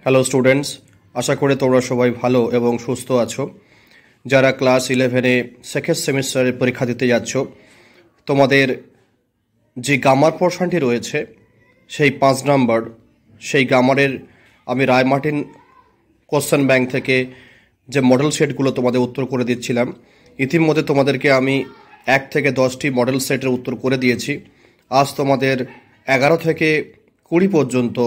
Hello students, আশা করি তোমরা সবাই ভালো এবং সুস্থ আছো। যারা ক্লাস 11-এ সেকেন্ড সেমিস্টারের পরীক্ষা দিতে যাচ্ছ, তোমাদের যে গ্রামার পোর্শনটি রয়েছে সেই 5 নম্বর, সেই গ্রামারের আমি রায়মার্টিন কোশ্চেন ব্যাংক থেকে যে মডেল সেটগুলো তোমাদের উত্তর করে দিচ্ছিলাম, ইতিমধ্যে তোমাদেরকে আমি 1 থেকে 10টি মডেল সেটের উত্তর করে দিয়েছি। আজ তোমাদের 11 থেকে 20 পর্যন্ত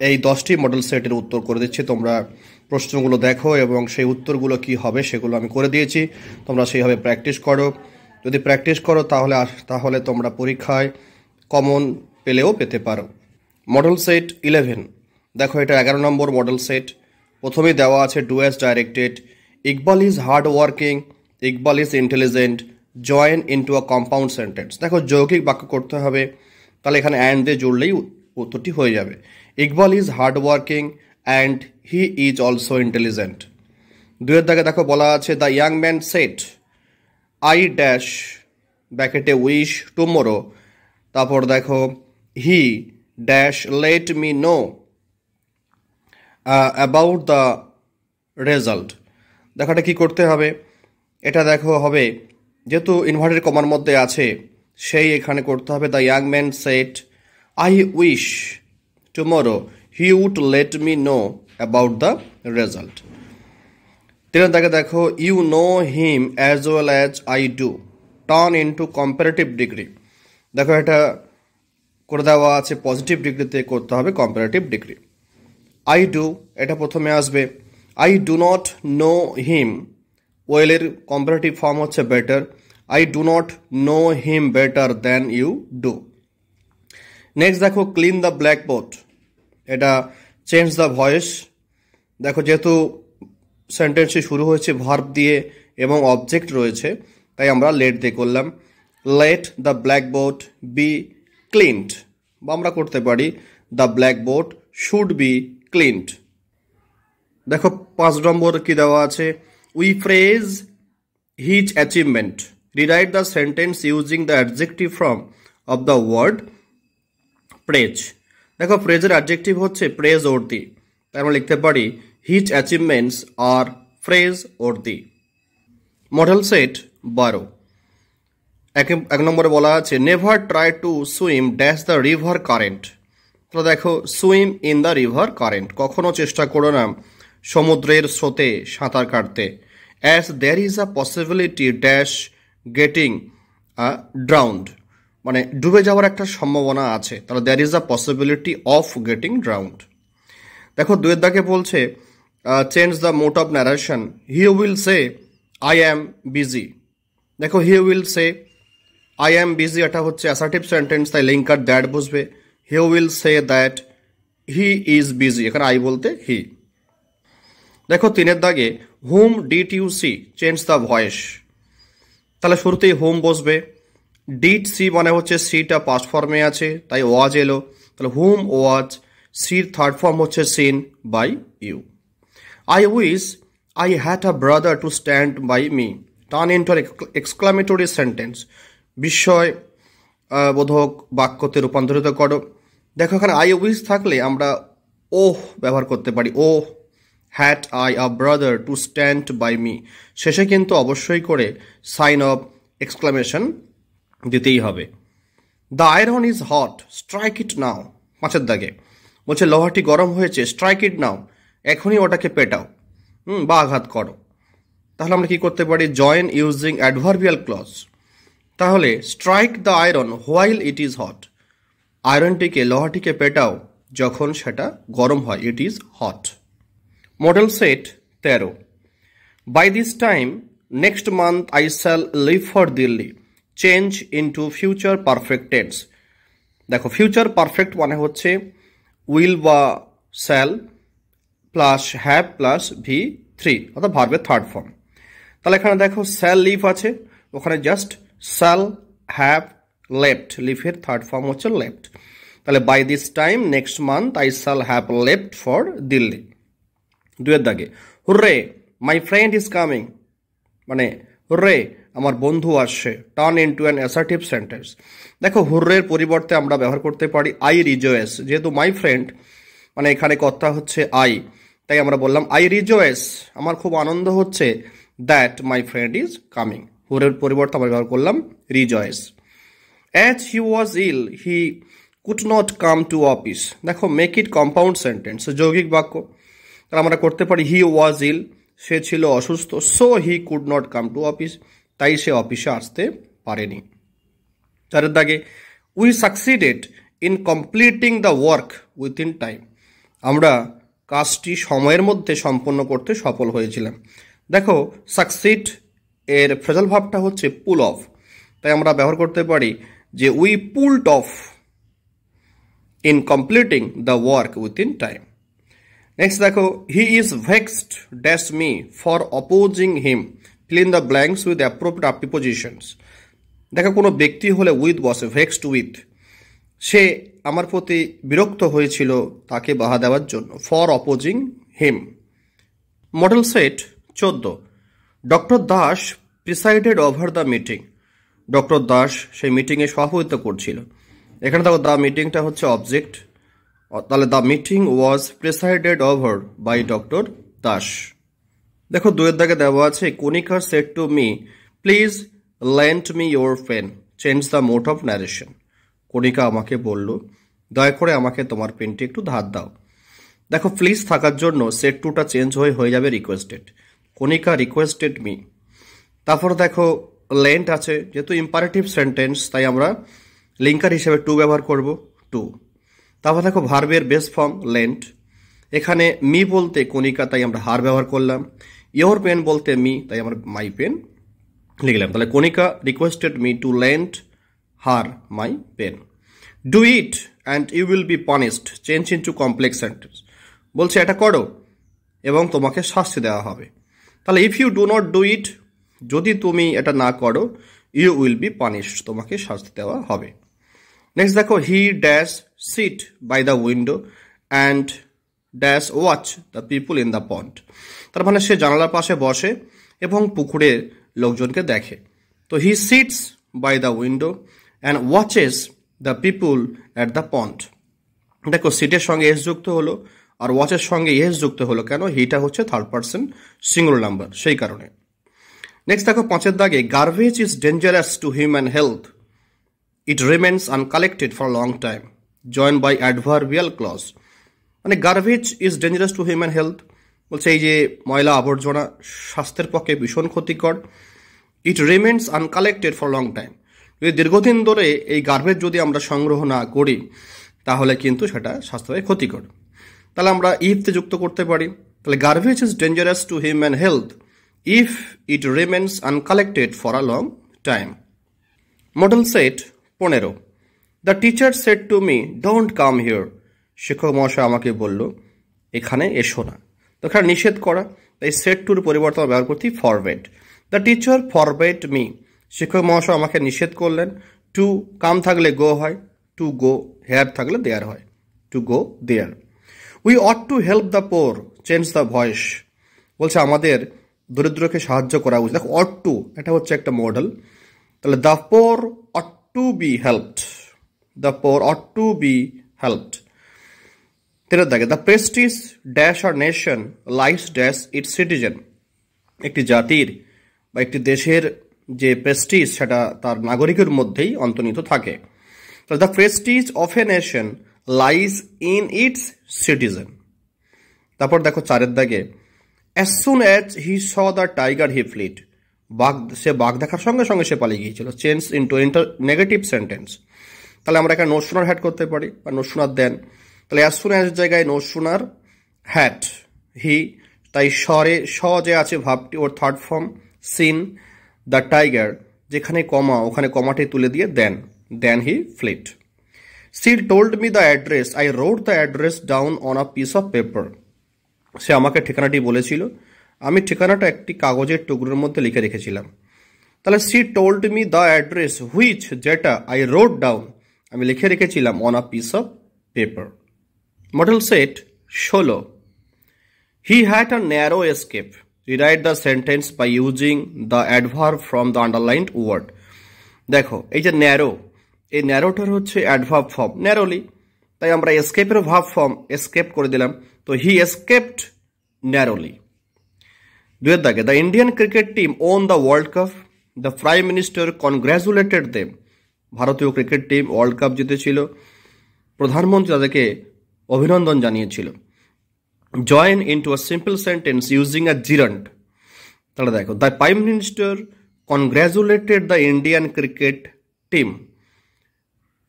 এই 10টি মডেল সেটের উত্তর করে দিচ্ছি। তোমরা প্রশ্নগুলো দেখো এবং সেই উত্তরগুলো কি হবে সেগুলো আমি করে দিয়েছি। তোমরা সেইভাবে প্র্যাকটিস করো। যদি প্র্যাকটিস করো তাহলে তোমরা পরীক্ষায় কমন পেলেও পেতে পারো। মডেল সেট 11, দেখো এটা 11 নম্বর মডেল সেট। প্রথমেই দেওয়া আছে do as directed, Iqbal is hard working, Iqbal is intelligent, join into a compound sentence. দেখো যৌগিক বাক্য করতে হবে, তাহলে এখানে অ্যান্ড দিয়ে জুড়লেই উত্তরটি হয়ে যাবে। Iqbal is hard working and he is also intelligent. দুয়ের দাগে দেখো বলা আছে the young man said I dash ব্র্যাকেটে উইশ টুমোরো, তারপর দেখো he dash let me know about the result. দেখো এটা কী করতে হবে, এটা দেখো হবে যেহেতু ইনভার্টেড কমার মধ্যে আছে সেই এখানে করতে হবে the young man said I wish tomorrow he would let me know about the result. তিনের দাগে দেখো you know him as well as I do, turn into comparative degree. দেখো এটা করে দেওয়া আছে পজিটিভ ডিগ্রিতে করতে হবে কম্পারেটিভ ডিগ্রি। আই ডু এটা প্রথমে আসবে, I do not know him, ওয়েলের কম্পারেটিভ ফর্ম হচ্ছে better, I do not know him better than you do. Next দেখো ক্লিন দ্য ব্ল্যাকবোর্ড, এটা চেঞ্জ দ্য ভয়েস। দেখো যেহেতু সেন্টেন্সটি শুরু হয়েছে ভার্ব দিয়ে এবং অবজেক্ট রয়েছে, তাই আমরা লেট দিয়ে করলাম। Let the blackboard be cleaned, বা আমরা করতে পারি the blackboard should be cleaned. দেখো 5 নম্বর কি দেওয়া আছে, we praise his achievement, rewrite the sentence using the adjective form of the word praise. দেখো প্রেজের অ্যাডজেক্টিভ হচ্ছে প্রেজ ওর্দি, তাই আমরা লিখতে পারি হিজ অ্যাচিভমেন্টস আর প্রেজ ওর্দি। মডেল সেট 12, এক নম্বরে বলা আছে never try to swim dash the river current. তো দেখো swim in the river current, কখনো চেষ্টা করো না সমুদ্রের স্রোতে সাঁতার কাটতে। As there is a possibility dash getting drowned, মানে ডুবে যাওয়ার একটা সম্ভাবনা আছে, তাহলে there is a possibility of getting drowned. দেখো দুয়ের দাগে বলছে change the mode of narration, he will say I am busy. দেখো he will say I am busy এটা হচ্ছে অ্যাসার্টিভ সেন্টেন্স, তাই লিঙ্কার দ্যাট বুঝবে। He will say that he is busy, এখানে আই বলতে হি। দেখো 3-এর দাগে whom did you see, change the voice, তাহলে শুরুতেই হোম বসবে। ডিড সি মানে হচ্ছে সিটা পাস্ট ফর্মে আছে তাই ওয়াজ এলো, তাহলে হুম ওয়াজ, সির থার্ড ফর্ম হচ্ছে seen by you. I wish I had a brother to stand by me, turn into exclamatory sentence, বিস্ময় বোধক বাক্যতে রূপান্তরিত করো। দেখো এখানে আই উইশ থাকলে আমরা ওহ ব্যবহার করতে পারি, oh had I a brother to stand by me, শেষে কিন্তু অবশ্যই করে সাইন অফ এক্সক্লামেশন দিতেই হবে। The iron is hot strike it now, 5-এর দাগে বলছে লোহাটি গরম হয়েছে, স্ট্রাইক ইট নাও, এখনই ওটাকে পেটাও বা আঘাত করো। তাহলে আমরা কি করতে পারি, জয়েন ইউজিং অ্যাডভার্বিয়াল ক্লজ। তাহলে strike the iron while it is hot, আয়রনটিকে লোহাটিকে পেটাও যখন সেটা গরম হয়, it is hot. Model set 13, by this time next month I shall leave for Delhi, change into future perfect tense. দেখো ফিউচার পারফেক্ট মানে হচ্ছে উইল বা shall plus have plus V3, অর্থাৎ ভার্বের থার্ড ফর্ম। তাহলে এখানে দেখো শ্যাল লিভ আছে, ওখানে জাস্ট শ্যাল হ্যাভ লেফট, লিভের থার্ড ফর্ম হচ্ছে লেফট। তাহলে by this time next month I shall have left for Delhi. 2-এর দাগে hurrah my friend is coming, মানে হুররে আমার বন্ধু আসছে, turn into an assertive sentence. দেখো হুররের পরিবর্তে আমরা ব্যবহার করতে পারি আই রিজয়েস, যেহেতু মাই ফ্রেন্ড মানে এখানে কর্তা হচ্ছে আই, তাই আমরা বললাম আই রিজয়েস, আমার খুব আনন্দ হচ্ছে, that my friend is coming, হুরের পরিবর্তে আমরা ব্যবহার করলাম rejoice. As he was ill he could not come to office, দেখো মেক ইট কম্পাউন্ড সেন্টেন্স, যৌগিক বাক্য, তাহলে আমরা করতে পারি হি ওয়াজ ইল, সে ছিল অসুস্থ, so he could not come to office, তাই সে অফিসে আসতে পারেনি। চারের দাগে we succeeded in completing the work within time, আমরা কাজটি সময়ের মধ্যে সম্পন্ন করতে সফল হয়েছিলাম। দেখো সাকসিড এর ফ্রেজাল ভাবটা হচ্ছে পুল অফ, তাই আমরা ব্যবহার করতে পারি যে we pulled off in completing the work within time. Next দেখো he is vexed dash me for opposing him, fill in the blanks with appropriate prepositions. দেখো কোনো ব্যক্তি হলে উইথ বসে, ভেক্সড উইথ, সে আমার প্রতি বিরক্ত হয়েছিল তাকে বাধা দেওয়ার জন্য, for opposing him. Model set 14, doctor Das presided over the meeting, doctor Das সেই মিটিংয়ে সভাপতিত্ব করছিল। এখানে দেখো দ্য মিটিংটা হচ্ছে অবজেক্ট, তাহলে the meeting was presided over by doctor Das. দেখো দুয়ের দাগে দেওয়া আছে Kanika said to me please lend me your pen change the mode of narration, Kanika আমাকে বলল দয়া করে আমাকে তোমার পেনটি একটু ধার দাও। দেখো প্লিজ থাকার জন্য সেট টুটা চেঞ্জ হয়ে যাবে রিকোয়েস্টেড, কণিকা রিকোয়েস্টেড মি। তারপর দেখো লেন্ট আছে, যেহেতু ইম্পারেটিভ সেন্টেন্স তাই আমরা লিঙ্কার হিসেবে টু ব্যবহার করব, টু। তারপর দেখো ভার্বের বেস ফর্ম লেন্ট, এখানে মি বলতে কণিকা তাই আমরা হার ব্যবহার করলাম, ইয়োর পেন বলতে মি তাই আমরা মাই পেন লিখলাম। তাহলে Kanika requested me to lend her my pen. Do it and you will be punished change into complex sentence, বলছে এটা করো এবং তোমাকে শাস্তি দেওয়া হবে। তাহলে if you do not do it, যদি তুমি এটা না করো, ইউ উইল বি পানিশড, তোমাকে শাস্তি দেওয়া হবে। নেক্সট দেখো he dash sit by the window and dash watch the people in the pond, তার মানে সে জানালার পাশে বসে এবং পুকুরে লোকজনকে দেখে। তো he sits by the window and watches the people at the pond. দেখো সিটের সঙ্গে এস যুক্ত হলো আর ওয়াচের সঙ্গে এস যুক্ত হলো, কেন? হিটা হচ্ছে থার্ড পার্সন সিঙ্গুলার নাম্বার, সেই কারণে। নেক্সট দেখো পাঁচের দাগে garbage is dangerous to human health it remains uncollected for long time join by adverbial clause, মানে garbage is dangerous to human health বলছে এই যে ময়লা আবর্জনা স্বাস্থ্যের পক্ষে ভীষণ ক্ষতিকর, it remains uncollected for long time, যদি দীর্ঘদিন ধরে এই গার্বেজ যদি আমরা সংগ্রহ না করি তাহলে কিন্তু সেটা স্বাস্থ্যের ক্ষতিকর। তাহলে আমরা ইফতে যুক্ত করতে পারি, তাহলে garbage is dangerous to human health if it remains uncollected for a long time. Model set 15, the teacher said to me don't come here, শিক্ষক মহাশয় আমাকে বলল এখানে এসো না, তো এখানে নিষেধ করা, তাই সেট টুর পরিবর্তে ব্যবহার করছি forbade. The teacher forbade me, শিক্ষক মহাশয় আমাকে নিষেধ করলেন। টু কাম থাকলে গো হয়, টু গো, হেয়ার থাকলে দেয়ার হয়, to go there. We ought to help the poor change the voice, বলছে আমাদের দরিদ্রকে সাহায্য করা উচিত। দেখো অট টু এটা হচ্ছে একটা মডেল, তাহলে the poor ought to be helped, the poor ought to be helped. তেরো দাগে the prestige dash our nation lies dash its citizen, একটি জাতির বা একটি দেশের যে প্রেস্টিজ সেটা তার নাগরিকের মধ্যেই অন্তর্নিহিত থাকে। The prestige of a nation lies in its citizen. তারপর দেখো চারের দাগে as soon as he saw the tiger he fled, সে বাঘ দেখার সঙ্গে সঙ্গে সে পালিয়ে গিয়েছিল, চেঞ্জ ইন্টু নেগেটিভ সেন্টেন্স। তাহলে আমরা এখানে নো সুনার হ্যাড করতে পারি বা নো সুনার দেন, তাহলে অ্যাজ সুন অ্যাজ জায়গায় নো সুনার হ্যাড হি, তাই স্বরে স যে আছে ভাবটি ওর third form seen, the tiger যেখানে কমা ওখানে কমাটি তুলে দিয়ে then he fled. She told me the address I wrote the address down on a piece of paper, সে আমাকে ঠিকানাটি বলেছিল, আমি ঠিকানাটা একটি কাগজের টুকরোর মধ্যে লিখে রেখেছিলাম। তাহলে she told me the address which যেটা আই রোট ডাউন আমি লিখে রেখেছিলাম on a piece of paper. Model set 16, he had a narrow escape rewrite the sentence by using the adverb from the underlined word. দেখো এই যে narrow, এই ন্যারোটার হচ্ছে adverb form narrowly, তাই আমরা এসকেপের ভার্ব ফর্ম এসকেপ করে দিলাম, তো হি এসকেপড ন্যারোলি। দুয়ের দাগে, the Indian cricket team won the world cup, the prime minister congratulated them. ভারতীয় ক্রিকেট টিম ওয়ার্ল্ড কাপ জিতেছিল, প্রধানমন্ত্রী তাদেরকে অভিনন্দন জানিয়েছিল। Join into a simple sentence using a gerund. তাহলে দেখো, the prime minister congratulated the Indian cricket team.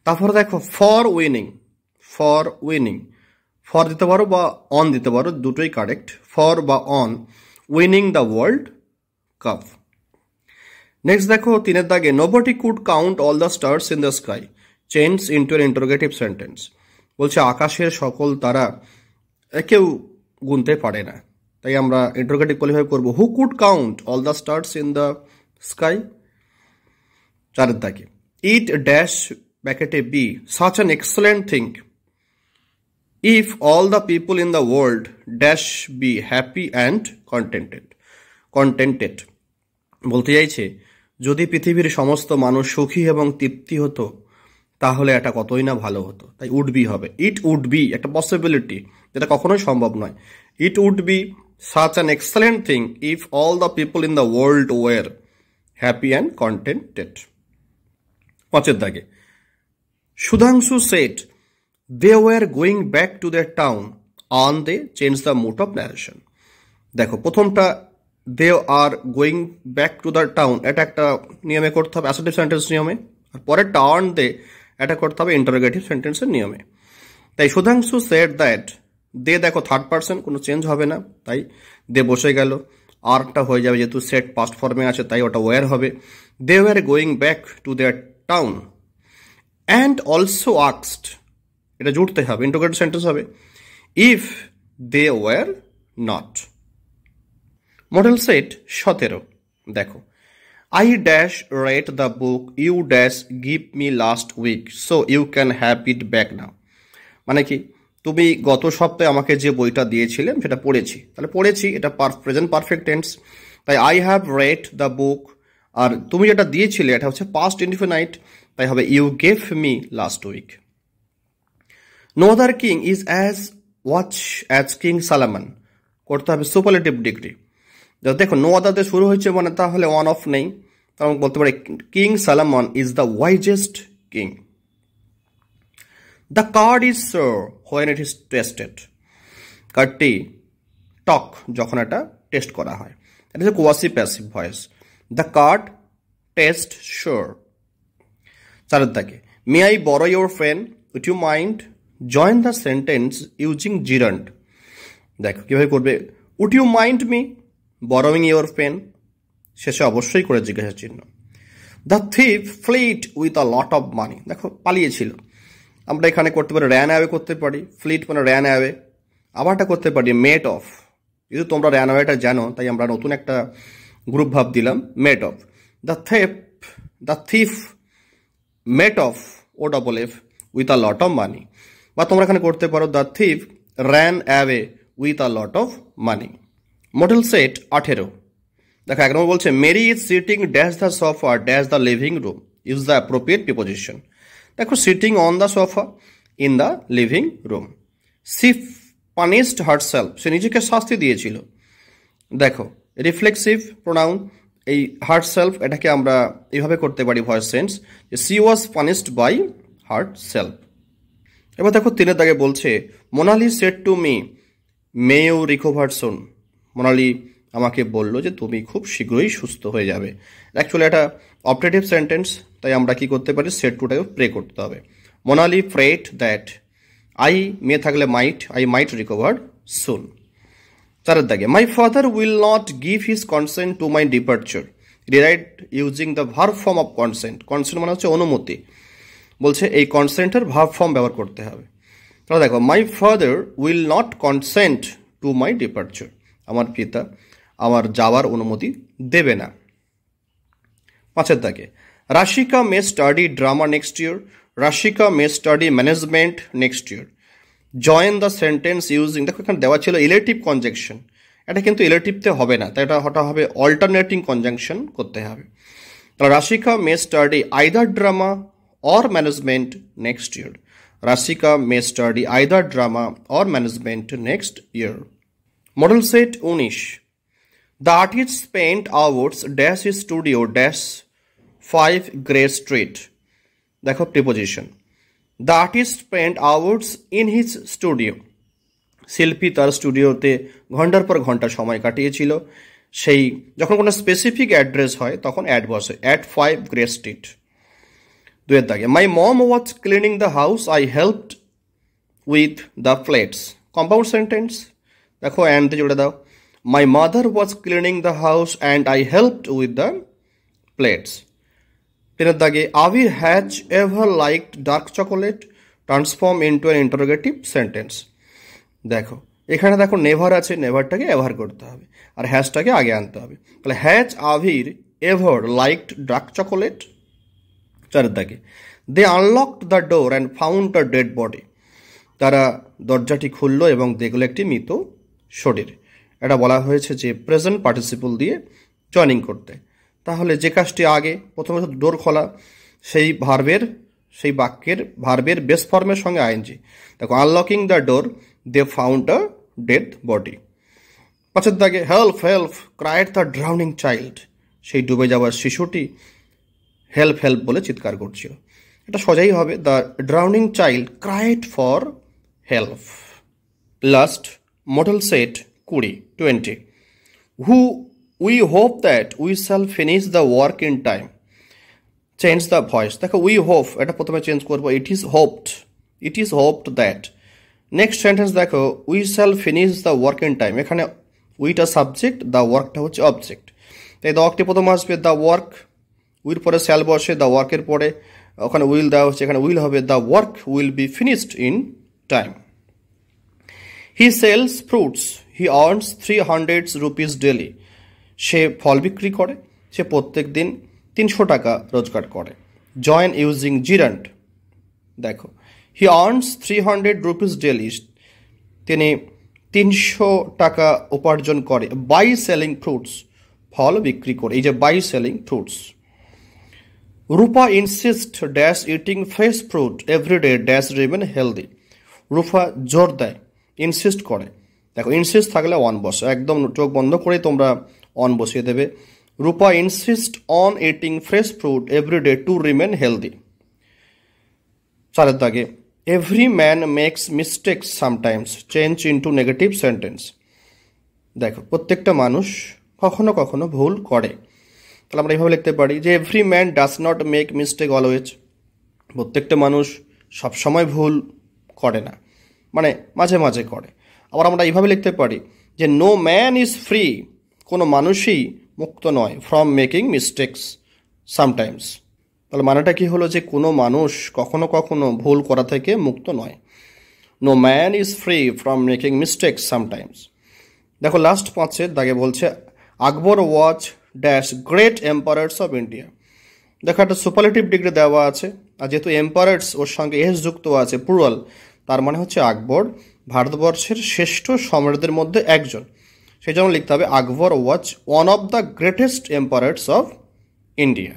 তারপরে দেখো, for winning, for winning, for দিতে পারো বা অন দিতে পারো, দুটোই কারেক্ট, ফর বা on winning the world cup. Next দেখো 3 দাগে, nobody could count all the stars in the sky, change into an interrogative sentence. বলছে আকাশের সকল তারা কেউ গুনতে পারে না, তাই আমরা ইন্টারোগেটিভ কোয়ালিফাই করবো, who could count all the stars in the sky. 4 দাগে, ইট ড্যাশ ব্যাকেটে be such an excellent thing if all the people in the world dash be happy and contented. Contented বলতে চাইছে যদি পৃথিবীর সমস্ত মানুষ সুখী এবং তৃপ্তি হতো তাহলে এটা কতই না ভালো হতো, তাই উড বি হবে। ইট উড বি একটা পসিবিলিটি, যেটা কখনোই সম্ভব নয়। It would be such an excellent thing if all the people in the world were happy and contented. 5 দাগে, Sudhanshu said they were going back to their town অন দে change the mood of narration. দেখো প্রথমটা they are going back to the town, এটা একটা নিয়মে করতে হবে, অ্যাসার্টিভ সেন্টেন্স নিয়মে, আর পরে টার্ন দে এটা করতে হবে ইন্টারোগেটিভ সেন্টেন্সের নিয়মে। তাই সুধাংশু সেড দ্যাট, দে দেখো থার্ড পার্সন, কোনো চেঞ্জ হবে না, তাই দে বসে গেল, আরটা হয়ে যাবে যেহেতু সেট পাস্ট ফর্মে আছে, তাই ওটা ওয়ার হবে। They were going back to their town and also asked, এটা জুড়তে হবে, ইন্টারোগেটিভ সেন্টেন্স হবে, if they were not. Model set 17 দেখো, I dash read the book you dash give me last week so you can have it back now। মানে কি, তুমি গত সপ্তাহে আমাকে যে বইটা দিয়েছিলে সেটা পড়েছি, তাহলে পড়েছি এটা প্রেজেন্ট পারফেক্ট টেন্স, তাই I have read the book, আর তুমি যেটা দিয়েছিলে এটা হচ্ছে পাস্ট ইনডিফিনাইট, তাই হবে you gave me last week। No other king is as watch as King Solomon, করতে হবে সুপারলেটিভ ডিগ্রি। দেখো নো আদার দিয়ে শুরু হয়েছে মানে তাহলে ওয়ান অফ নেই, তখন বলতে পারি king Solomon is the wisest king. The curd is sour when it is tasted, কার্ডটি টক যখন এটা টেস্ট করা হয়, এটা হচ্ছে quasi passive voice. The curd taste sour. 4 দাগে, may I borrow your pen would you mind, join the sentence using gerund. দেখো কিভাবে করবে, would you mind me borrowing your pen, শেষে অবশ্যই করে জিজ্ঞাসা চিহ্ন। The thief fled with a lot of মানি, দেখো পালিয়েছিল, আমরা এখানে করতে পারি র্যান অ্যাওয়ে করতে পারি, ফ্লিট মানে র্যান অ্যাওয়ে, আবারটা করতে পারি মেট অফ, যেহেতু তোমরা র্যান অ্যাওয়েটা জানো তাই আমরা নতুন একটা গ্রুপ ভাব দিলাম, made off. The thief made off O double F with a lot of money, বা তোমরা এখানে করতে পারো the thief ran away with a lot of money. Model set 18 দেখো 1 নম্বর বলছে Mary is sitting dash the sofa dash the living room, use the appropriate preposition. দেখো sitting on the sofa in the living room. She punished herself, সে নিজেকে শাস্তি দিয়েছিল। দেখো reflexive pronoun, এই herself এটাকে আমরা এইভাবে করতে পারি ভয়েস সেন্স, যে she was punished by herself. এবার দেখো 3 দাগে বলছে Monali said to me may you recover soon, Monali আমাকে বলল যে তুমি খুব শীঘ্রই সুস্থ হয়ে যাবে। অ্যাকচুয়ালি এটা অপারেটিভ সেন্টেন্স, তাই আমরা কি করতে পারি, সেট টুটাকে প্রে করতে হবে। Monali prayed that I, may থাকলে might, I might recover soon. 4 দাগে my father will not give his consent to my departure, rewrite using the verb form of consent. Consent মানে হচ্ছে অনুমতি, বলছে এই কনসেন্টের ভার্ব ফর্ম ব্যবহার করতে হবে। তাহলে দেখো my father will not consent to my departure, আমার পিতা আমার যাওয়ার অনুমতি দেবে না। 5 দাগে Rasika may study drama next year, Rasika may study management next year. Join the sentence using, দেখো এখানে দেওয়া ছিল ইলেটিভ কনজাংশন, এটা কিন্তু ইলেটিভতে হবে না, তাই এটা হঠাৎ হবে অল্টারনেটিং কনজাংশন করতে হবে। তাহলে Rasika may study either drama or management next year, Rasika may study either drama or management next year. Model set 19. The artist spent hours dash his studio dash 5 Grey Street. দেখো preposition. The artist spent hours in his studio. শিল্পী তার স্টুডিওতে ঘন্টার পর ঘন্টা সময় কাটিয়েছিল। সেই যখন কোনো স্পেসিফিক অ্যাড্রেস হয় তখন অ্যাড বসে, অ্যাট 5 Grey Street। দুয়ের দাগে, my mom was cleaning the house, I helped with the plates. Compound sentence, দেখো অ্যান্ডে জুড়ে দাও, my mother was cleaning the house and I helped with the plates. তিনের দাগে, Abir has ever liked dark chocolate, transform into an interrogative sentence. দেখো এখানে দেখো never আছে, নেভারটাকে এভার করতে হবে আর হ্যাজটাকে আগে আনতে হবে। তাহলে has Abir ever liked dark chocolate. চারের দাগে, they unlocked the door and found a dead body. তারা দরজাটি খুললো এবং দেখলো একটি মৃত শরীর। এটা বলা হয়েছে যে প্রেজেন্ট পার্টিসিপল দিয়ে জয়েনিং করতে। তাহলে যে কাজটি আগে, প্রথমে ডোর খোলা, সেই বাক্যের ভার্বের বেস ফর্মের সঙ্গে আইএনজি। দেখো unlocking the door, they found a dead body. পাঁচের দাগে, help help cried the drowning child. সেই ডুবে যাওয়ার শিশুটি হেল্প হেল্প বলে চিৎকার করছিল। এটা সোজাই হবে, the drowning child cried for help. Last model set 20। Who we hope that we shall finish the work in time. Change the voice. দেখো উই হোপ, এটা প্রথমে চেঞ্জ করবো, it is hoped that. Next sentence দেখো, we shall finish the work in time. এখানে উইটা subject, the ওয়ার্কটা হচ্ছে object. তাই দ্য ওয়ার্কটি প্রথমে আসবে, দ্য ওয়ার্ক, উইল পরে শ্যাল বসে, দ্য ওয়ার্কের পরে ওখানে উইল দেওয়া হচ্ছে, এখানে উইল হবে, the work will be finished in time. He sells fruits, he earns 300 rupees daily. সে ফল বিক্রি করে, সে প্রত্যেক দিন 300 টাকা রোজগার করে। Join using gerund. দেখো হি আর্নস 300 রুপিস ডেলি, তিনি 300 টাকা উপার্জন করে। বাই সেলিং ফ্রুটস, ফল বিক্রি করে, এই যে by selling fruits. Rupa insist dash eating fresh fruit everyday dash remain healthy. Rupa জোর দেয়, ইনসিস্ট করে। দেখো ইনসিস্ট থাকলে অন বসে, একদম চোখ বন্ধ করে তোমরা অন বসিয়ে দেবে। Rupa insist on eating fresh fruit everyday to remain healthy. চারের দাগে, every man makes mistakes sometimes, change into negative sentence. দেখো প্রত্যেকটা মানুষ কখনো কখনো ভুল করে। তাহলে আমরা এইভাবে লিখতে পারি যে every man does not make mistake always. প্রত্যেকটা মানুষ সবসময় ভুল করে না, মানে মাঝে মাঝে করে। আবার আমরা এইভাবে লিখতে পারি যে নো ম্যান ইজ ফ্রি, কোনো মানুষই মুক্ত নয়, ফ্রম মেকিং মিস্টেকস সামটাইমস। তাহলে মানেটা কি হলো যে কোনো মানুষ কখনো কখনো ভুল করা থেকে মুক্ত নয়। No man is free from making mistakes sometimes. দেখো লাস্ট 5 দাগে বলছে Akbar was dash great empires of India. দেখো একটা সুপারলেটিভ ডিগ্রি দেওয়া আছে, আর যেহেতু এম্পায়ার্স ওর সঙ্গে এস যুক্ত আছে প্লুরাল, তার মানে হচ্ছে আকবর ভারতবর্ষের শ্রেষ্ঠ সম্রাটদের মধ্যে একজন। সেই জন্য লিখতে হবে Akbar was one of the greatest empires of India.